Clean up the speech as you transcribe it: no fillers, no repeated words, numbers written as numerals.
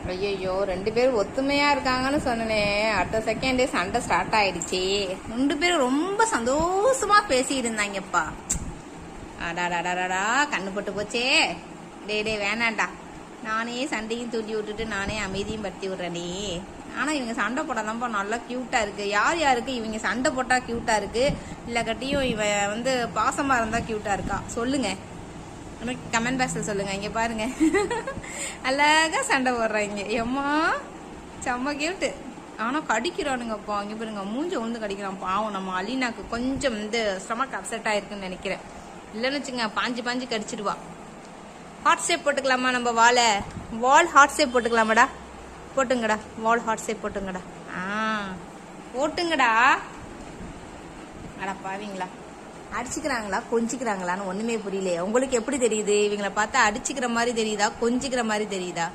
ஐயோ, 2 பேரும் ஒத்துமையா இருக்காங்கன்னு சொன்னனே, அடுத்த செகண்டே சண்டை ஸ்டார்ட் ஆயிடுச்சு. 2 பேரும் ரொம்ப சந்தோஷமா பேசிட்டு இருந்தாங்கப்பா. அடாடாடாடா, கண்ணு பட்டு போச்சே. டே வேணாண்டா, நானே சண்டையும் தூண்டி விட்டுட்டு நானே அமைதியும் படுத்தி விடுறேனே. ஆனா இவங்க சண்டை போட்டாதான்ப்பா நல்லா கியூட்டா இருக்கு. யாருக்கு இவங்க சண்டை போட்டா கியூட்டா இருக்கு, இல்ல கட்டியும் இவன் வந்து பாசமா இருந்தா கியூட்டா இருக்கா? சொல்லுங்க, கமெண்ட் பாக்ஸ்ல சொல்லுங்க. இங்க பாருங்க, அழகா சண்டை போடுறாங்க. எம்மா செம்ம கியூட்டு. ஆனா கடிக்கிறானுங்கப்பா. இங்க பாருங்க, மூஞ்ச வந்து கடிக்கிறான் பாவம். நம்ம அலினாக்கு கொஞ்சம் வந்து ஸ்டொமக் அப்செட் ஆயிருக்குன்னு நினைக்கிறேன். இல்லைன்னு வச்சுங்க, பாஞ்சு கடிச்சிடுவா. ஹார்ட் ஷேப் போட்டுக்கலாமா? நம்ம வால் ஹார்ட் ஷேப் போட்டுக்கலாமாடா? போட்டுங்கடா, வால் ஹார்ட் ஷேப் போட்டுங்கடா. போட்டுங்கடா. அட பாவீங்களா, அடிச்சுக்கிறாங்களா கொஞ்சிக்கிறாங்களான்னு ஒண்ணுமே புரியல. உங்களுக்கு எப்படி தெரியுது? இவங்களை பார்த்தா அடிச்சுக்கிற மாதிரி தெரியுதா, கொஞ்சிக்கிற மாதிரி தெரியுதா?